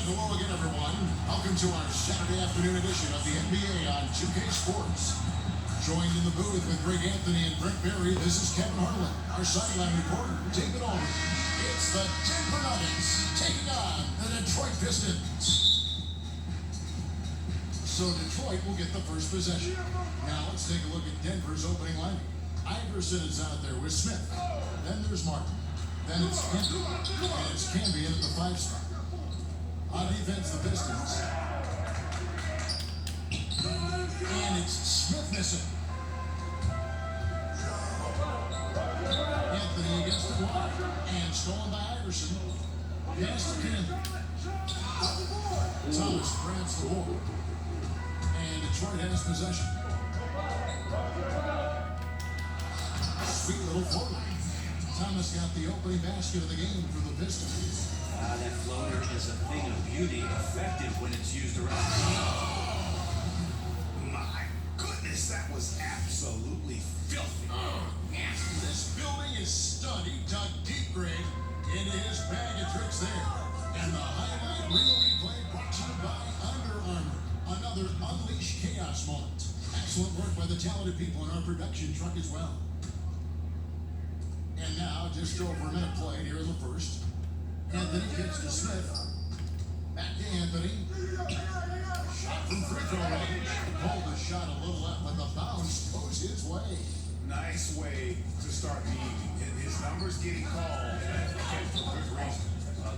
Hello again, everyone. Welcome to our Saturday afternoon edition of the NBA on 2K Sports. Joined in the booth with Greg Anthony and Brent Berry, this is Kevin Harlan. Our sideline reporter, David Aldridge. It's the Denver Nuggets taking on the Detroit Pistons. So Detroit will get the first possession. Now let's take a look at Denver's opening lineup. Iverson is out there with Smith. Then there's Martin. Then it's Camby. And it's Camby in at the 5 spot. On defense, the Pistons. And it's Smith missing. Anthony against the block. And stolen by Iverson. Pass to Camby. Thomas grabs the ball. And Detroit has possession. Sweet little floater. Thomas got the opening basket of the game for the Pistons. That floater is a thing of beauty, effective when it's used around the team. My goodness, that was absolutely filthy. This building is stunned. He dug deep, Greg, into his bag of tricks there. And the highlight reel replay brought to you by Under Armour. Another Unleash Chaos moment. Excellent work by the talented people in our production truck as well. And now, just over a minute played here in the first. Anthony kicks to Smith. Back to Anthony. Shot from free throw range. Pulled the shot a little up, but the bounce goes his way. Nice way to start the evening. His numbers getting called, and for good reason.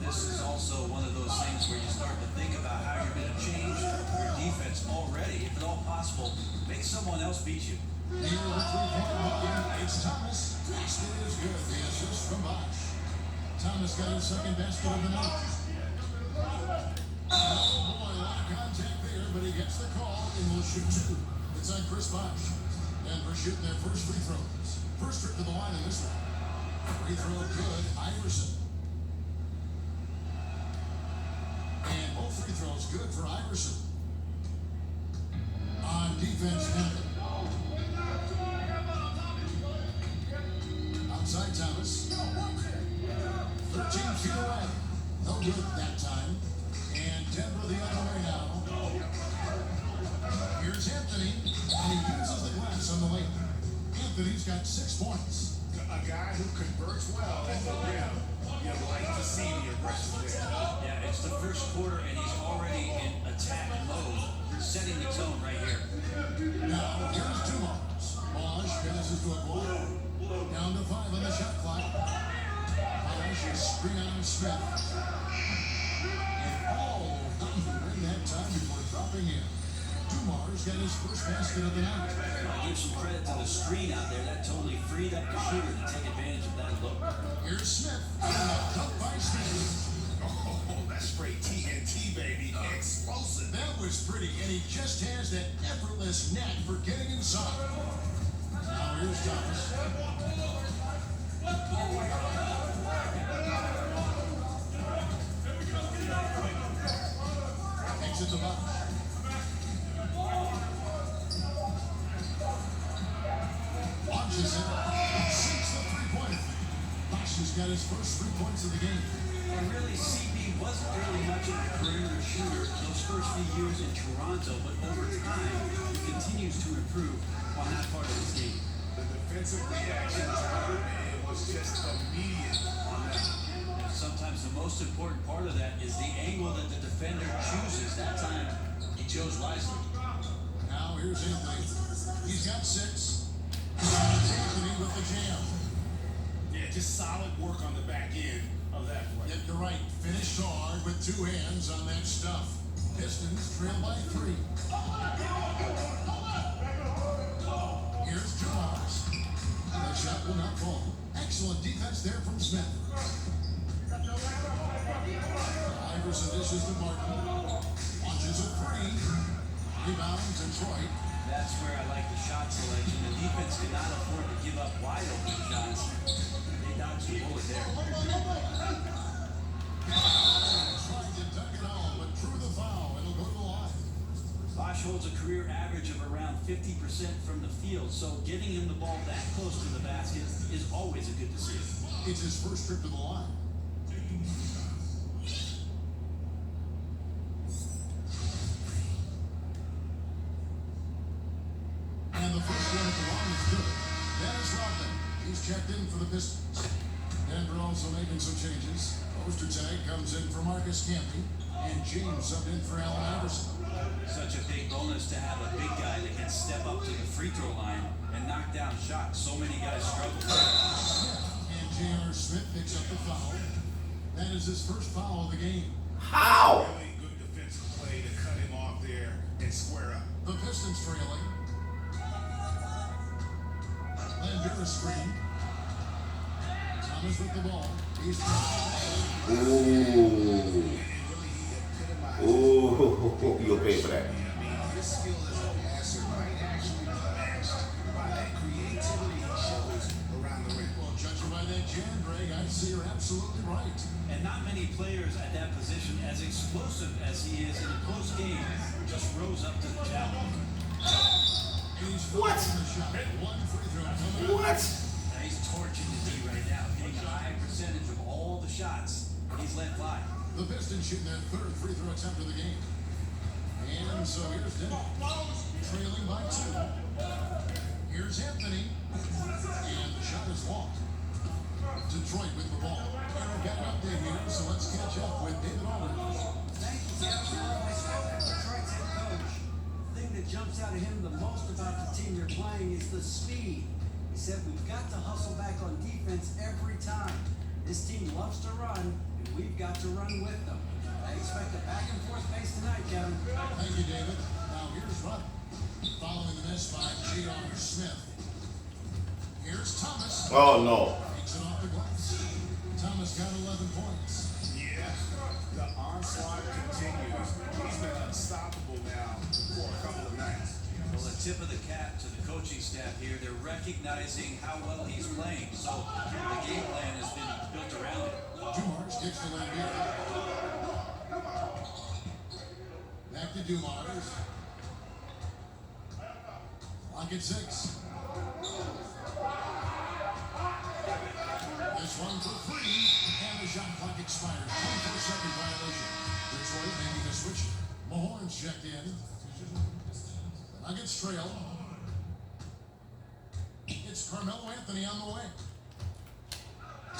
This is also one of those things where you start to think about how you're going to change your defense already, if at all possible. Make someone else beat you. Near the three-point line, it's Thomas. Basket is good. The assist from Bosch. Thomas got his second basket of the night. Oh boy, a lot of contact there, but he gets the call and will shoot 2. It's on Chris Bosch. Denver shooting their first free throws. First trip to the line in this one. Free throw good, Iverson. And both free throws good for Iverson. On defense, Melo. Outside Thomas. 13 feet away. No good that time. And Denver the other way now. Here's Anthony. And he uses the glass on the way. Anthony's got 6 points. A guy who converts well at the rim. You like to see the aggression there. Yeah, it's the first quarter, and he's already in attack mode, setting the tone right here. Now, here's Dumars. Bosch passes to a block. Down to 5 on the shot clock. Bosch is screen on Smith. And all in that time before dropping in. Dumars got his first basket of the night. I give some credit to the screen out there. That totally freed up the shooter to take advantage of that look. Here's Smith. And a dunk by Smith. Oh, that's straight TNT, baby. Explosive. That was pretty, and he just has that effortless knack for getting inside. Now here's Thomas. Takes it to Bosch. Launches it. Sinks the three-pointer. Bosch has got his first 3 points of the game. And really, CB wasn't really much of a perimeter shooter those first few years in Toronto, but over time, he continues to improve on that part of his game. The defensive reaction time, it was just immediate on that. And sometimes the most important part of that is the angle that the defender chooses. That time, he chose wisely. Now here's Anthony. He's got 6. Anthony with the jam. Yeah, just solid work on the back end of that play. Get the right. Finished hard with 2 hands on that stuff. Pistons trail by 3. Here's Dumars. The shot will not fall. Excellent defense there from Smith. Iverson dishes to Martin. Launches a 3. Rebound Detroit. That's where I like the shot selection. The defense cannot afford to give up wide open shots. They dodged the bullet there. Trying to duck it all, but drew the foul. It'll go to the line. Bosch holds a career average of around 50% from the field, so getting him the ball that close to the basket is always a good decision. It's his first trip to the line. checked in for the Pistons. Denver also making some changes. Poster tag comes in for Marcus Camby, and James subbed in for Allen Iverson. Such a big bonus to have a big guy that can step up to the free throw line and knock down shots. So many guys struggle. And J.R. Smith picks up the foul. That is his first foul of the game. How? Really good defensive play to cut him off there and square up. The Pistons trailing. Landera screen. Thomas with the ball. He's Ooh, you'll pay for that. I mean, his skill as a passer might actually be matched by that creativity he shows around the rim. Well, judging by that jam, Greg, I see you're absolutely right. And not many players at that position, as explosive as he is in a close game, just rose up to the challenge. He's What? the shot. One free throw coming up. What? Now he's torching the D right now, hitting a high percentage of all the shots he's let fly. The Pistons shooting their third free throw attempt of the game. And so here's Denver, trailing by 2. Here's Anthony, and the shot is long. Detroit with the ball. Aaron got an update here, so let's catch up with David Aldridge. Thank you, Jeff. Detroit's head coach. The thing that jumps out at him the most about the team they're playing is the speed. He said, we've got to hustle back on defense every time. This team loves to run, and we've got to run with them. I expect a back and forth pace tonight, Kevin. Thank you, David. Now here's Rudd. Following the miss by J.R. Smith. Here's Thomas. Oh no. Takes it off the glass. Thomas got 11 points. Yeah, the onslaught continues. He's been unstoppable now for a couple of nights. Well, a tip of the cap to the coaching staff here. They're recognizing how well he's playing, so the game plan has been built around it. Dumars kicks to Landera. Back to Dumars. Clock at 6. This one for free, and the shot clock expires. 24-second violation. Detroit making a switch. Mahorn's checked in. The Nuggets trail. It's Carmelo Anthony on the way.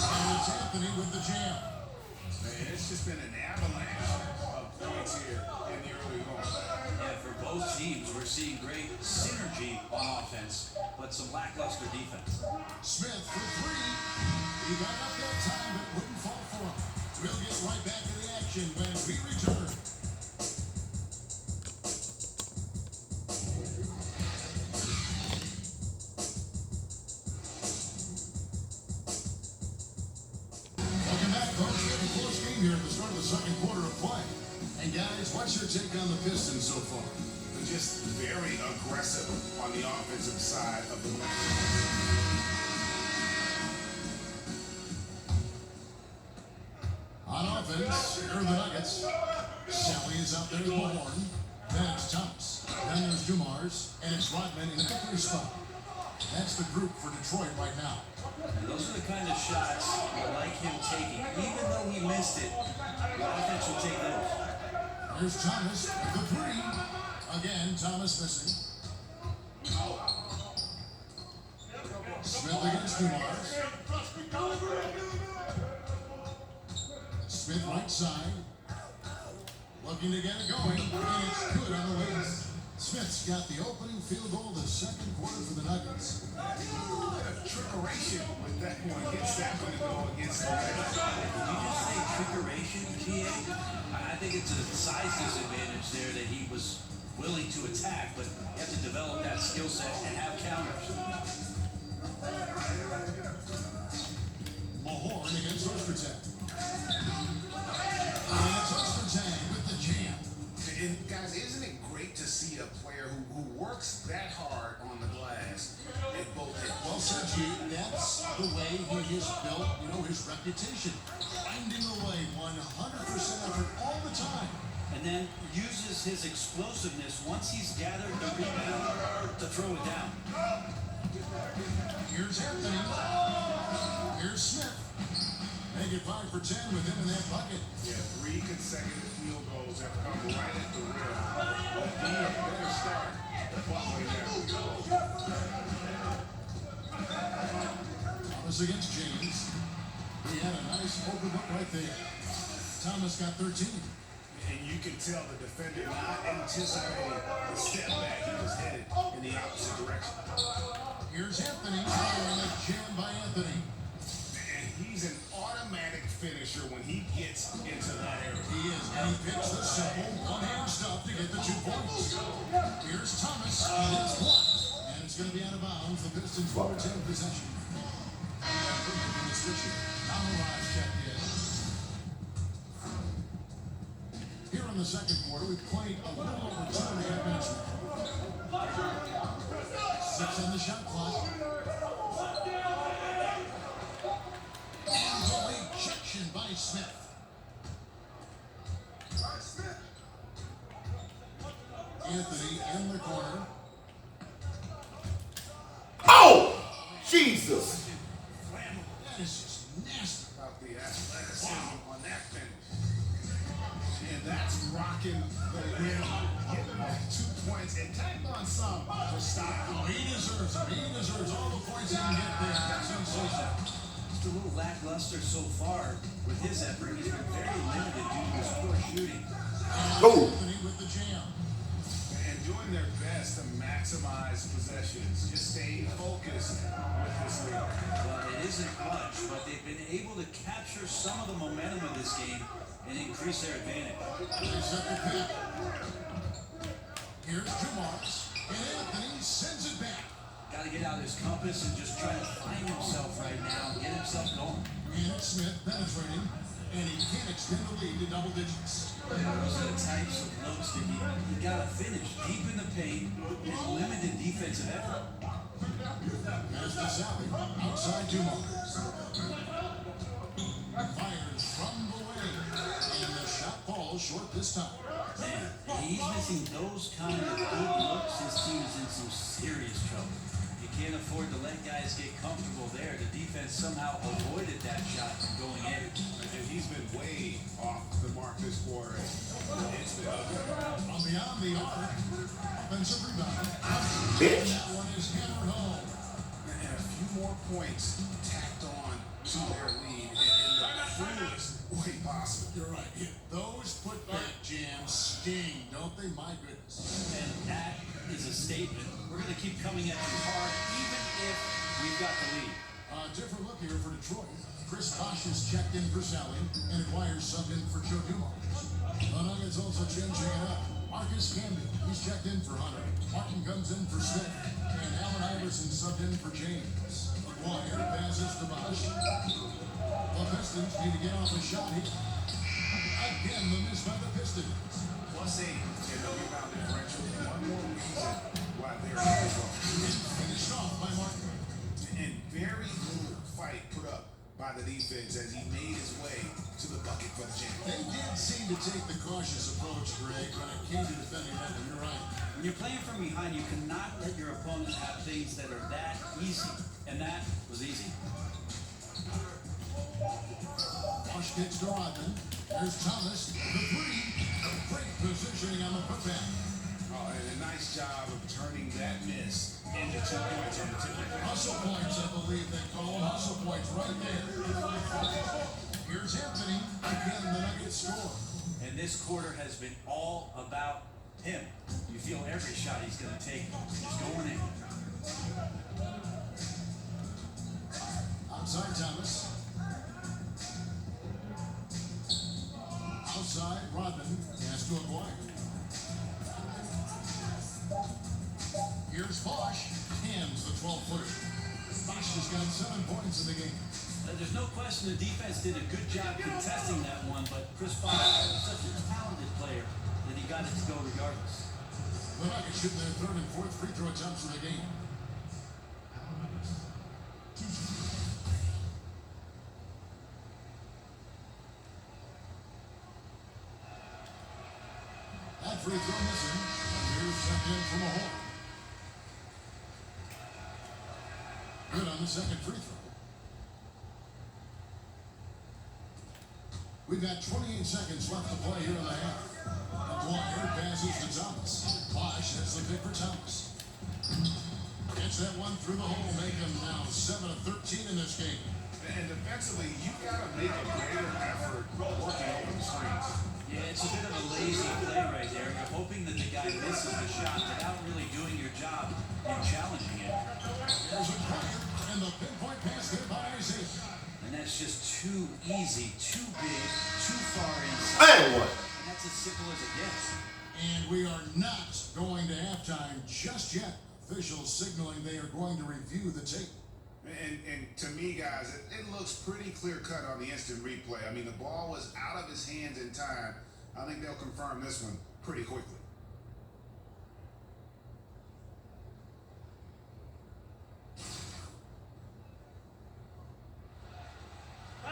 And it's Anthony with the jam. Man, it's just been an avalanche of points here in the early going. Yeah, for both teams, we're seeing great synergy on offense, but some lackluster defense. Smith for 3. He got up that time, but wouldn't fall for him. We'll get right back to the action when we return. Welcome back, folks. We have a close game here at the start of the second quarter of play. And guys, what's your take on the Pistons so far? They're just very aggressive on the offensive side of the ball. On offense, here are the Nuggets. Sally is out there with Mahorn. Then it's Thomas. Then there's Dumars. And it's Rodman in the victory spot. That's the group for Detroit right now. And those are the kind of shots I like him taking. Even though he missed it, the offense will take those. There's Thomas with the 3. Again, Thomas missing. Smith against Dumars. Smith right side. Looking to get it going. And it's good on the way. Smith's got the opening field goal of the second quarter for the Nuggets. A little bit of trickeration with that one. Gets that one to go against the Nuggets. Did you just say trickeration, TA? I think it's a size disadvantage there that he was willing to attack, but you have to develop that skill set and have counters. Mahorn against Ostertag. And it's Ostertag with the jam. And guys, isn't it great to see a player who works that hard on the glass at both ends? Well said, G. That's the way he has built, his reputation. Finding a way, 100% effort all the time. And then uses his explosiveness once he's gathered the rebound to throw it down. Here's Anthony. Here's Smith. Make it 5 for 10 with him in that bucket. Yeah, 3 consecutive field goals have come right at the rim. But he had a better start. Buckley there. Thomas against James. He had a nice overlook right there. Thomas got 13. And you can tell the defender not anticipating the step back. He was headed in the opposite direction. Here's Anthony following a jam by Anthony. And he's an automatic finisher when he gets into that area. He is, and he picks the simple one-hand stuff to get the 2 points. Here's Thomas, and it's blocked. And it's going to be out of bounds. The Pistons will retain possession. And we're making this issue. Now Mirage checked in. Here in the second quarter, we've played a little over 2.5 minutes. 6 on the shot clock. And the rejection by Smith. Anthony in the corner. Oh! Jesus! That is just nasty. About the athleticism on that finish. And that's rocking the rim, getting that 2 points and tagged on some to stop. Oh, he deserves it. He deserves all the points he can get there. That's sensational. Just a little lackluster so far with his effort. He's been very limited due to his poor shooting. Oh! Anthony with the jam. And doing their best to maximize possessions. Just staying focused with this league. Well, it isn't much, but they've been able to capture some of the momentum of this game and increase their advantage. They set the pick. Here's Dumars. And Anthony sends it back. Got to get out of his compass and just try to find himself right now and get himself going. And it's Smith penetrating. And he can't extend the lead to double digits. Those are the types of looks that you got to finish deep in the paint and limited defensive effort. Pass to Sally. Outside Dumars. Fires from the wing. And the shot falls short this time. Man, he's missing those kind of good looks. His team is in some serious trouble. You can't afford to let guys get comfortable there. The defense somehow avoided that shot from going in. And he's been way off the mark this quarter. It's been ugly. On beyond the arc. Offensive rebound. Bitch! That one is hammered home. And a few more points tacked on to their lead in the cruelest way possible. You're right. Yeah, those putback jams sting, don't they? My goodness. And that is a statement. We're going to keep coming at you hard, even if we've got the lead. Different look here for Detroit. Chris Bosh is checked in for Sally, and Aguirre subbed in for Joe Dumars. The Nuggets also changing it up. Marcus Camby, he's checked in for Hunter. Martin comes in for Smith, and Allen Iverson subbed in for James. Aguirre passes to Bosh. The Pistons need to get off a shot here. Again, the miss by the Pistons. +8 in the rebound differential. One more reason why they're in control. Finished off by Martin. And very little fight put up by the defense as he made his way to the bucket for the jam. They did seem to take the cautious approach, Greg, when it came to defending that one. You're right. When you're playing from behind, you cannot let your opponent have things that are that easy. And that was easy. Bosh kicks to Rodman. There's Thomas. The three. Great positioning on the putback. Oh, and a nice job of turning that miss into 2 points on the tip. Hustle points, I believe they call them. Hustle points right there. Here's Anthony. Again, the Nuggets score. And this quarter has been all about him. You feel every shot he's going to take is going in. Outside Thomas. Outside Rodman. Has to Aguirre. Here's Bosh. Hands the 12-footer. Bosh has got 7 points in the game. There's no question the defense did a good job contesting that one, but Chris Bosh is such a talented player that he got it to go regardless. The Nuggets shooting their third and fourth free throw attempts of the game. That free throw missing. And here's sent in from a horn. Good on the second free throw. We've got 28 seconds left to play here in the half. Aguirre passes to Thomas. Bosh hits the pick for Thomas. Gets that one through the hole, make him now 7 of 13 in this game. And defensively, you got to make a greater effort working open screens. Yeah, it's a bit of a lazy play right there. You're hoping that the guy misses the shot without really doing your job in challenging him. There's a Bryant, and the pinpoint pass there by Isaiah. And that's just too easy, too big, too far inside. And what? And that's as simple as it gets. And we are not going to halftime just yet. Officials signaling they are going to review the tape. And to me, guys, it looks pretty clear-cut on the instant replay. I mean, the ball was out of his hands in time. I think they'll confirm this one pretty quickly.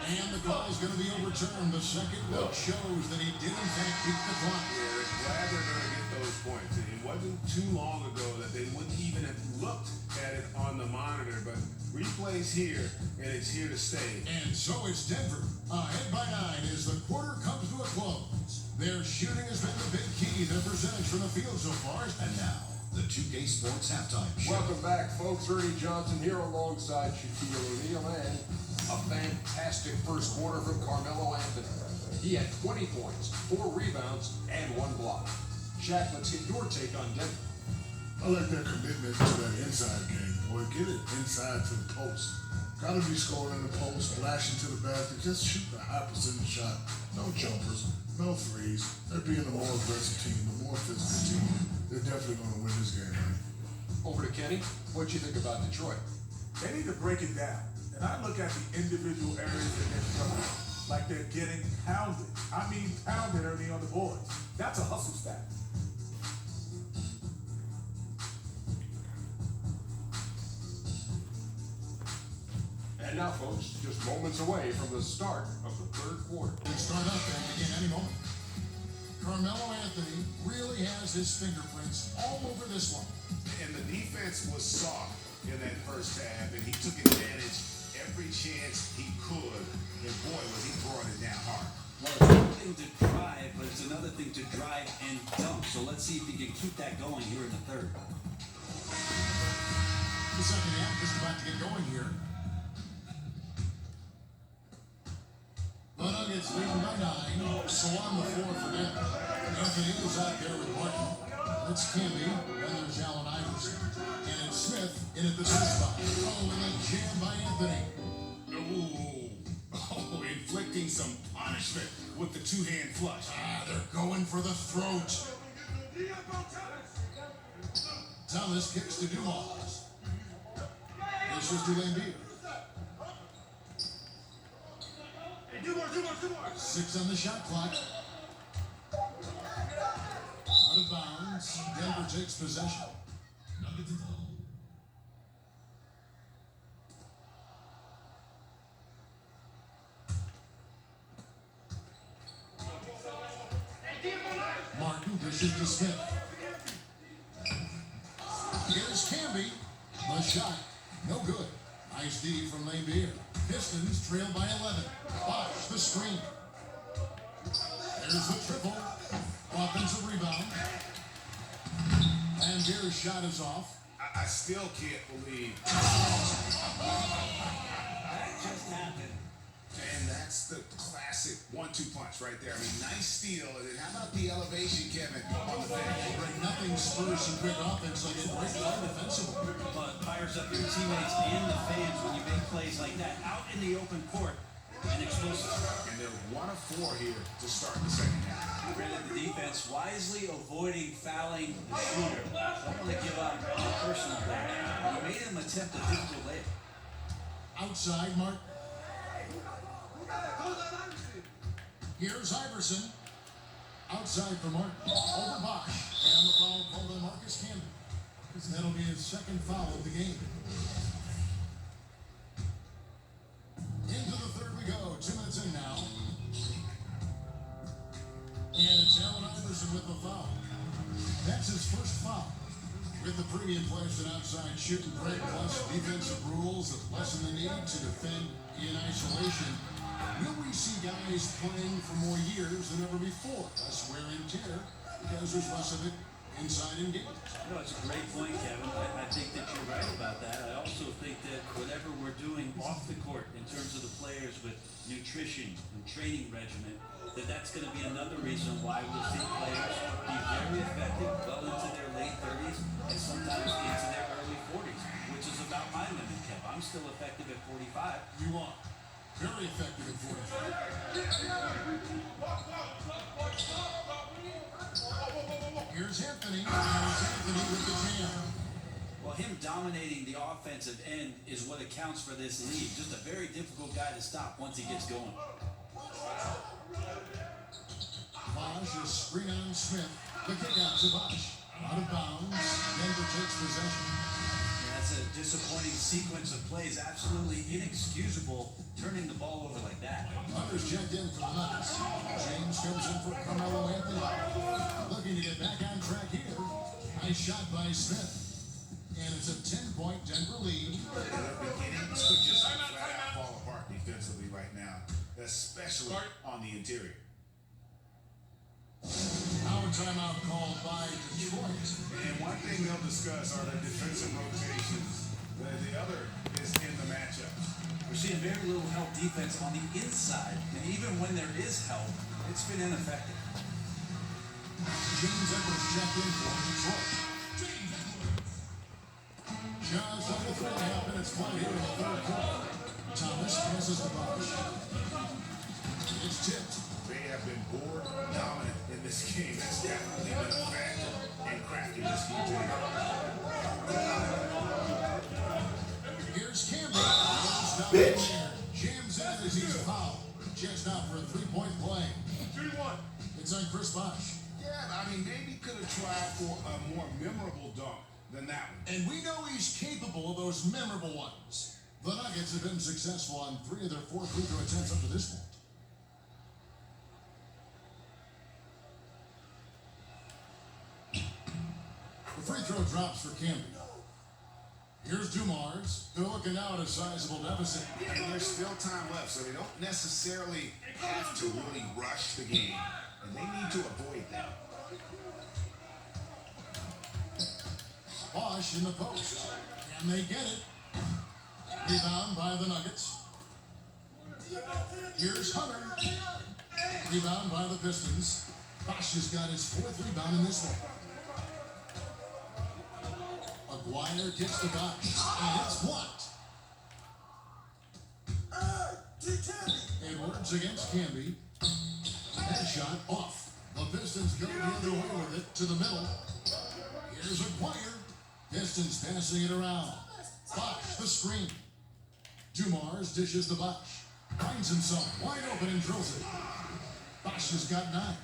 And the call is going to be overturned. The second look shows that he did, in fact, beat the clock. Yeah, they're glad they're going to get those points. It wasn't too long ago that they wouldn't even have looked at it on the monitor, but replay's here, and it's here to stay. And so it's Denver, ahead by 9 as the quarter comes to a close. Their shooting has been the big key. Their percentage from the field so far. And now, the 2K Sports Halftime Show. Welcome back, folks. Ernie Johnson here alongside Shaquille O'Neal, and a fantastic first quarter from Carmelo Anthony. He had 20 points, 4 rebounds, and 1 block. Shaq, let's get your take on Denver. I like their commitment to that inside game, boy. Get it inside to the post. Gotta be scoring in the post, flashing to the basket, just shoot a high percentage shot. No jumpers, no threes. They're being a more aggressive team, a more physical team. They're definitely gonna win this game, man. Over to Kenny. What you think about Detroit? They need to break it down. And I look at the individual areas that they're struggling, like they're getting pounded. I mean pounded, Ernie, on the boards. That's a hustle stat. And now, folks, just moments away from the start of the third quarter. They start up and begin any moment. Carmelo Anthony really has his fingerprints all over this one. And the defense was soft in that first half, and he took advantage every chance he could. And boy, was he throwing it down hard. Well, it's one thing to drive, but it's another thing to drive and dunk. So let's see if he can keep that going here in the third. The second half is about to get going here. The Nuggets leading by 9. So on the floor for them. Anthony is out there with Martin. It's Camby. Then there's Allen Iverson. And it's Smith in at the 6 spot. Oh, and a jam by Anthony. Oh, inflicting some punishment with the two-hand flush. They're going for the throat. Thomas kicks to Dumas. This is to Lambeer. 6 on the shot clock. Out of bounds. Denver takes possession. Nuggets at home. Martin dishes to Smith. Here's Camby. The shot. No good. Nice D from Lambeer. Pistons trail by 11. Bosh the screen. There's the triple. Offensive rebound. Lambier's shot is off. I still can't believe That just happened. And that's the classic 1-2 punch right there. I mean, nice steal. And then how about the elevation, Kevin, on the bench? Right, nothing spurs some quick offense like a great play defensively. But it fires up your teammates and the fans when you make plays like that out in the open court and explosive. And they're 1 of 4 here to start the second half. Granted, the defense wisely avoiding fouling the shooter. Don't want to give up on a personal there. You made him attempt a difficult layup. Outside, Mark. Here's Iverson. Outside for Martin. Over Bosh. And the foul called on Marcus Camby. That'll be his second foul of the game. Into the third we go. 2 minutes in now. And it's Allen Iverson with the foul. That's his first foul. With the premium players and outside shooting break plus defensive rules that lessen the need to defend in isolation, will we see guys playing for more years than ever before? Less wear and tear because there's less of it inside engagement. No, it's a great point, Kevin. I think that you're right about that. I also think that whatever we're doing off the court in terms of the players with nutrition and training regimen, that's going to be another reason why we'll see players be very effective well into their late 30s and sometimes into their early 40s, which is about my limit, Kev. I'm still effective at 45. You are very effective at 45. Here's Anthony. Here's Anthony with the jam. Well, him dominating the offensive end is what accounts for this lead. Just a very difficult guy to stop once he gets going. Bosch is screen on Smith. The kick out to Bosch. Out of bounds. Denver takes possession. That's a disappointing sequence of plays. Absolutely inexcusable turning the ball over like that. Hunter's checked in for the Nuggets. James comes in for Carmelo Anthony. Looking to get back on track here. Nice shot by Smith. And it's a 10-point Denver lead. They're beginning to just flat out fall apart defensively right now, especially on the interior. Now a timeout called by Detroit. And one thing they'll discuss are the defensive rotations. The other is in the matchup. We're seeing very little help defense on the inside, and even when there is help, it's been ineffective. James Edwards checked in for Detroit. Just under 3.5 minutes played here in the third quarter. Thomas passes the Bosch. It's tipped. They have been board dominant in this game. That's definitely been a factor in cracking this game. Here's Campbell. Bitch. Jams in as he's fouled. Chest out for a 3-point play. 3-1. It's on Chris Bosch. Yeah, I mean, maybe could have tried for a more memorable dunk than that one. And we know he's capable of those memorable ones. The Nuggets have been successful on 3 of their 4 free throw attempts up to this point. The free throw drops for Camby. Here's Dumars. They're looking now at a sizable deficit. And there's still time left, so they don't necessarily have to really rush the game. And they need to avoid that. Bosch in the post. Can they get it? Rebound by the Nuggets. Here's Hunter. Rebound by the Pistons. Bosch has got his 4th rebound in this one. Aguirre gets the Bosch, and it's blocked. Edwards against Camby. That shot off. The Pistons go the other way with it to the middle. Here's Aguirre. Pistons passing it around. Bosch, the screen. Dumars dishes the Bosch. Finds himself wide open and drills it. Bosch has got 9.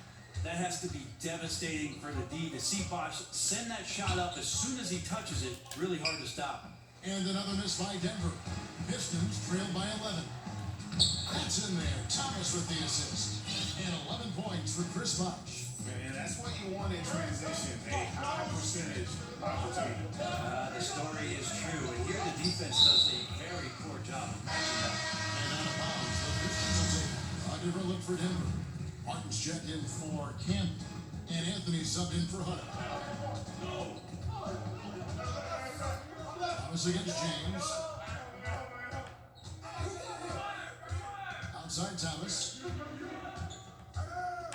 That has to be devastating for the D to see Bosch send that shot up as soon as he touches it. Really hard to stop. And another miss by Denver. Pistons trail by 11. That's in there. Thomas with the assist. And 11 points for Chris Bosch. And that's what you want in transition, a high percentage opportunity. The story is true, and here the defense does a very poor job of matching up. And out of bounds, the Pistons will take a different look for Denver. Martin's checked in for Camp, and Anthony subbed in for Hunter. Thomas against James. Outside Thomas.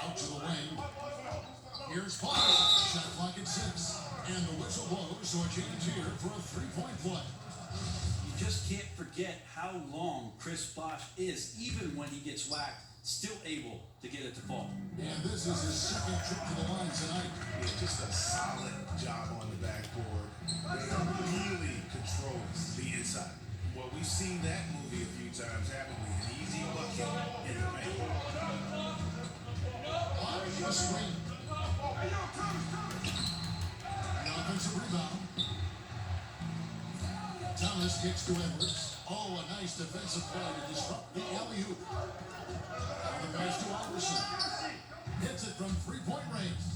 Out to the wing. Here's Bosch. Shot clock at 6. And the whistle blows, so a change here for a 3-point play. You just can't forget how long Chris Bosch is, even when he gets whacked, still able to get it to fall. And this is his 2nd trip to the line tonight. It's just a solid job on the backboard. They really control the inside. Well, we've seen that movie a few times, haven't we? An easy bucket in the paint. On the screen. An offensive rebound. Thomas kicks to Edwards. Oh, a nice defensive play to disrupt the alley-oop. The pass to Iverson. Hits it from 3-point range.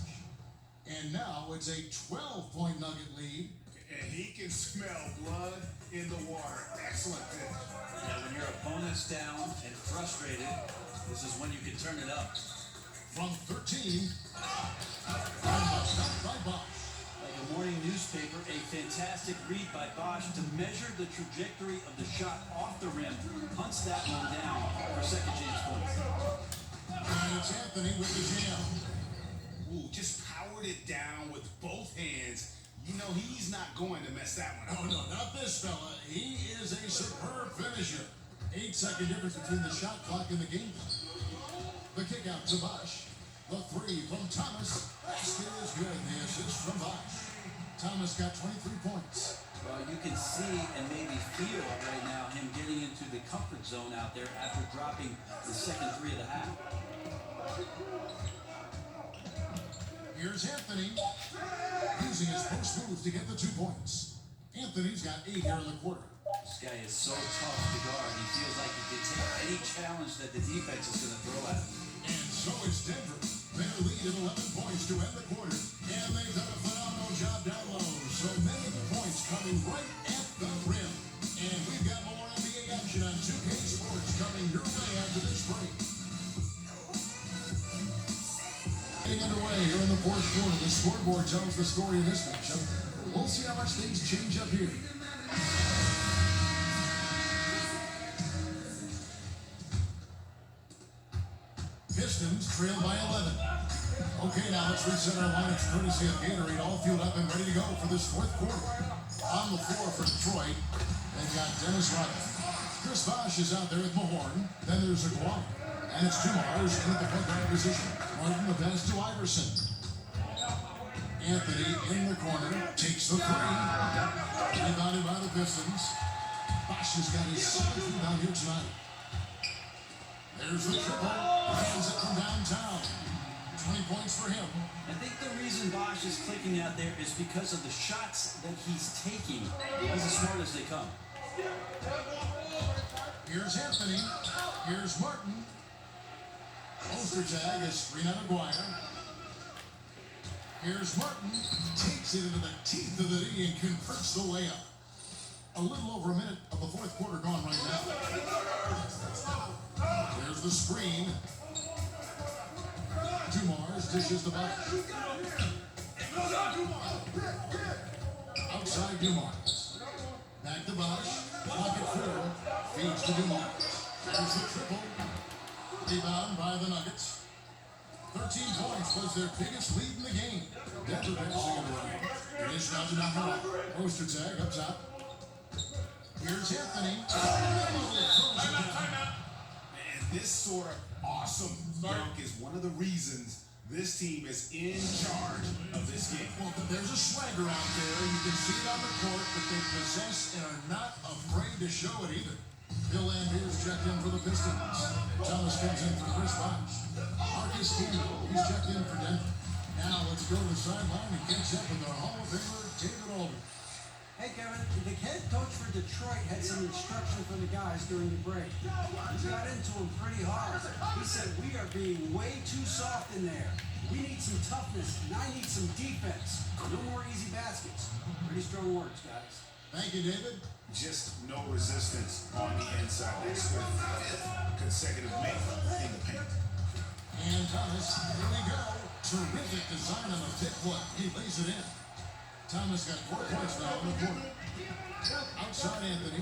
And now it's a 12-point Nugget lead. And he can smell blood in the water. Excellent finish. Yeah, when your opponent's down and frustrated, this is when you can turn it up. From 13. And the shot by Bosch. newspaper, a fantastic read by Bosch to measure the trajectory of the shot off the rim. Hunts that one down for second chance points. And it's Anthony with the jam. Ooh, just powered it down with both hands. You know he's not going to mess that one up. Oh, no, not this fella. He is a superb finisher. 8-second difference between the shot clock and the game. The kick out to Bosch. The three from Thomas. Basket is good. The assist from Bosch. Thomas got 23 points. Well, you can see and maybe feel right now him getting into the comfort zone out there after dropping the second three of the half. Here's Anthony using his post move to get the 2 points. Anthony's got 8 here in the quarter. This guy is so tough to guard. He feels like he can take any challenge that the defense is going to throw at him. And so is Denver. Their lead at 11 points to end the quarter. And they've done a phenomenal job down low. So many of the points coming right at the rim. And we've got more NBA action on 2K Sports coming your way after this break. Getting underway here in the fourth quarter. The scoreboard tells the story of this matchup. We'll see how much things change up here. Pistons trail by 11. Okay, now let's reset our lineups courtesy of Gatorade, all fueled up and ready to go for this fourth quarter. On the floor for Detroit, they've got Dennis Rodman. Chris Bosh is out there with Mahorn. Then there's Aguirre. And it's Dumars in at the point guard position. Martin the pass to Iverson. Anthony in the corner takes the three. Rebounded by the Pistons. Bosh has got his 7th rebound here tonight. There's the triple. Lands it from downtown. 20 points for him. I think the reason Bosch is clicking out there is because of the shots that he's taking. He's as smart as they come. Here's Anthony. Here's Martin. Ostertag is Renan Aguirre. Here's Martin. Takes it into the teeth of the D and converts the layup. A little over a minute of the fourth quarter gone right now. There's the screen. Dumars dishes the Bosch. Outside Dumars. Back to Bosch. Pocket 4. Feeds to Dumars. There's the triple. Rebound by the Nuggets. 13 points was their biggest lead in the game. Denver passing it around. It is now to knock out. Ostertag up top. Here's Anthony. And this sort of awesome dunk is one of the reasons this team is in charge of this game. Well, there's a swagger out there. You can see it on the court, but they possess and are not afraid to show it either. Bill Lambert's checked in for the Pistons. Thomas comes in for Chris Bosh. Marcus Tino, he's checked in for Denver. Now let's go to the sideline and catch up with our Hall of Famer, David Aldridge. Hey Kevin, the head coach for Detroit had some instruction for the guys during the break. He got into them pretty hard. He said, we are being way too soft in there. We need some toughness, and I need some defense. No more easy baskets. Pretty strong words, guys. Thank you, David. Just no resistance on the inside. That's their 5th consecutive make in the paint. And Thomas, here we go. Terrific design on the tip play. He lays it in. Thomas got 4 points now in the quarter. Outside Anthony.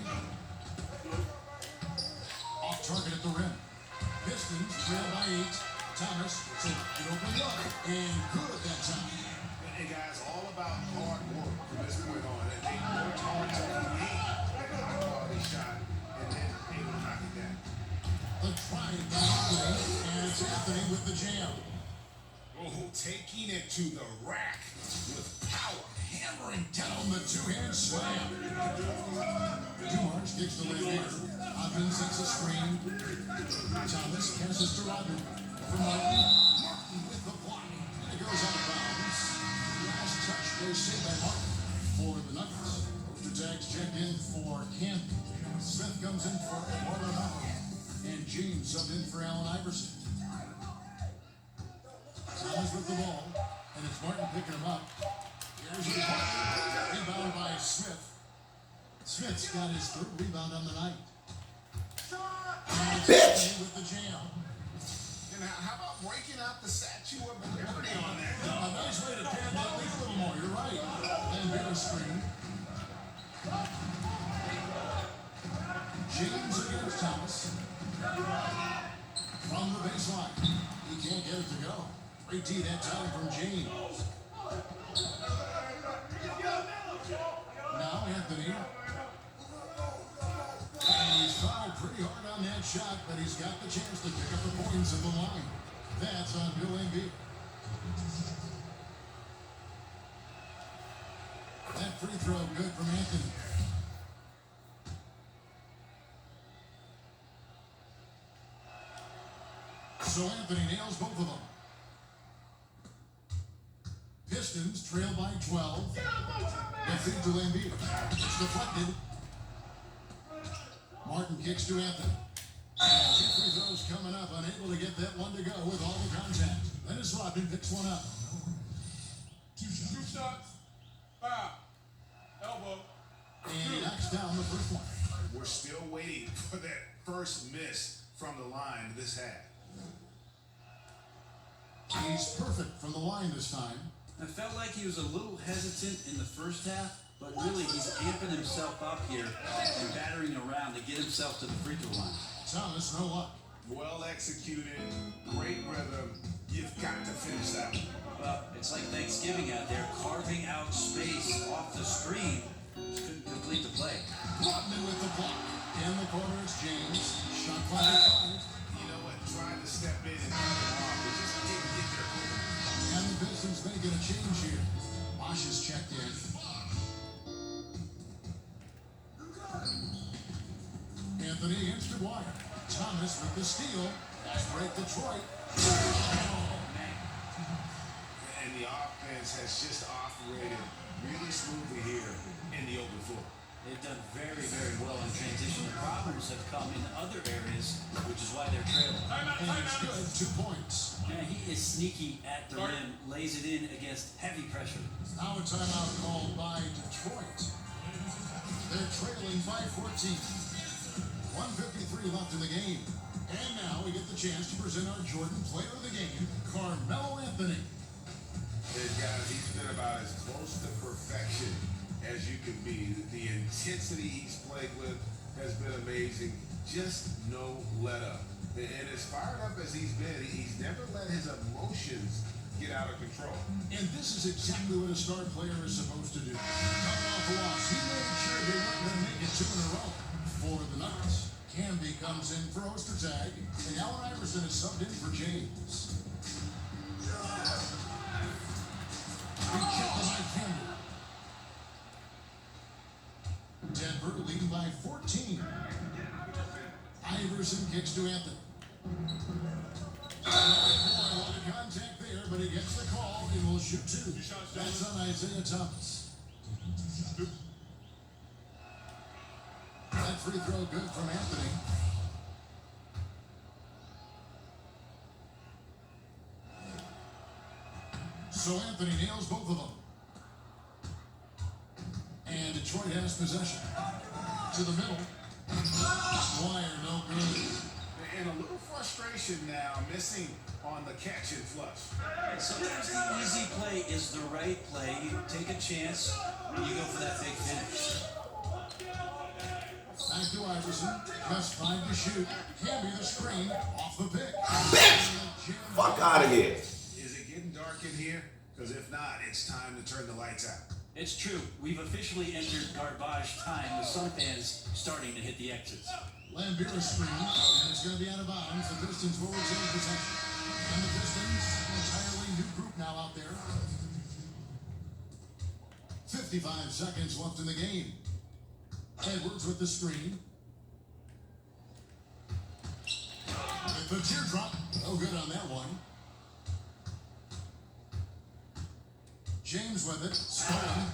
Off target at the rim. Pistons trail by 8. Thomas, so it opened up. And good that time. Hey guys, all about hard work from this point on. And they worked hard to create a high-quality shot and then able to knock it down. The try by Anthony. And it's Anthony with the jam. Oh, taking it to the rack with power. Hammering down the two-hand slam. Dumars kicks the Lambeer. Ogden sets a screen. Thomas passes to Rodman. For Martin. Martin with the block. And it goes out of bounds. Last touch goes saved by Martin for the Nuggets. Ostertag's checked in for Camp. Smith comes in for Eduardo Melo. And James subbed in for Allen Iverson. Thomas with the ball. And it's Martin picking him up. Here's a rebound by Smith. Smith's got his 3rd rebound on the night. Bitch! With the jam. And how about breaking out the Statue of Liberty on that? A nice way to pad that lead a little more. You're right. And Barris can't get it to go. Great tee that time from James. Now Anthony. And he's fouled pretty hard on that shot, but he's got the chance to pick up the points at the line. That's on Bill Embiid. That free throw good from Anthony. So Anthony nails both of them. Pistons trail by 12. The feed to Embiid. It's deflected. Martin kicks to Anthony. And two free throws coming up, unable to get that one to go with all the contact. Dennis Rodman picks one up. Two shots. Foul. Elbow. And he knocks down the first one. We're still waiting for that first miss from the line this half. He's perfect from the line this time. I felt like he was a little hesitant in the first half, but really he's amping himself up here and battering around to get himself to the free throw line. Thomas, no luck. Well executed, great rhythm. You've got to finish that one. Well, it's like Thanksgiving out there, carving out space off the screen. Just couldn't complete the play. Rodman with the block. In the corner, it's James. Shot clock at 5. You know what? Trying to step in and knock it off, but just didn't get there quick. And the Pistons may get a change here. Bosh is checked in. Anthony against Dwyer. Thomas with the steal. That's break Detroit. And the offense has just operated really smoothly here in the open floor. They've done very, very well in transition. The problems have come in other areas, which is why they're trailing. And it's good. 2 points. Man, he is sneaky at the rim, lays it in against heavy pressure. Now a timeout called by Detroit. They're trailing by 14. 1:53 left in the game. And now we get the chance to present our Jordan player of the game, Carmelo Anthony. And guys, he's been about as close to perfection as you can be. The intensity he's played with has been amazing. Just no let up. And as fired up as he's been, he's never let his emotions get out of control. And this is exactly what a star player is supposed to do. Coming off a loss, he made sure they weren't going to make it 2 in a row for the Nuggets. Camby comes in for Ostertag, and Allen Iverson is subbed in for James. Rejected by Camby. Denver leading by 14. Iverson kicks to Anthony. Boy, a lot of contact there, but he gets the call and will shoot 2. That's on Isaiah Thomas. That free throw good from Anthony. So Anthony nails both of them. And Detroit has possession. To the middle. Dwyer, no good. And a little frustration now, missing on the catch and flush. Sometimes the easy play is the right play. You take a chance, and you go for that big finish. Back to Iverson. Just 5 to shoot. Camby the screen. Off the pick. Bitch! Fuck out of here. Is it getting dark in here? Because if not, it's time to turn the lights out. It's true. We've officially entered garbage time with some fans starting to hit the exits. Lambeer screen, and it's going to be out of bounds. The Pistons will retain possession. And the Pistons, an entirely new group now out there. 55 seconds left in the game. Edwards with the screen. With the teardrop. No good on that one. James with it. Stolen.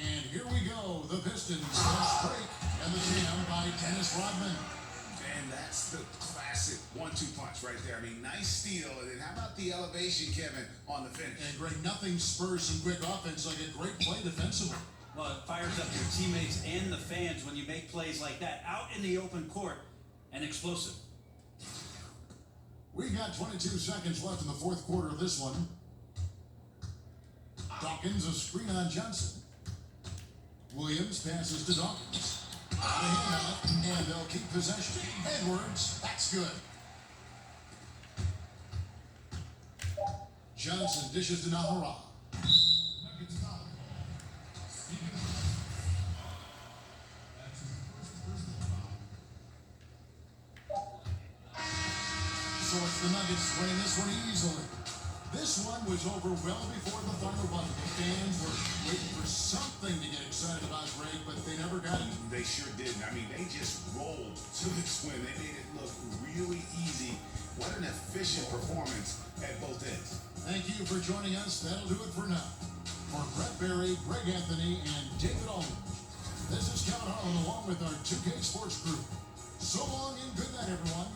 And here we go. The Pistons fast break. And the jam by Dennis Rodman. And that's the classic 1-2 punch right there. I mean, nice steal. And then how about the elevation, Kevin, on the finish? And Greg, nothing spurs some quick offense like a great play defensively. Well, it fires up your teammates and the fans when you make plays like that out in the open court and explosive. We got 22 seconds left in the fourth quarter of this one. Dawkins, a screen on Johnson. Williams passes to Dawkins. Out of handout, and they'll keep possession. Edwards, that's good. Johnson dishes to Nahara. Nuggets foul. That's his first personal foul. So it's the Nuggets winning this one easily. This one was over well before the final buzzer. The fans were waiting for something to get excited about, Greg, but they never got it. They sure didn't. I mean, they just rolled to this win. They made it look really easy. What an efficient performance at both ends. Thank you for joining us. That'll do it for now. For Brett Berry, Greg Anthony, and David Aldridge, this is Kevin Harlan along with our 2K Sports Group. So long and good night, everyone.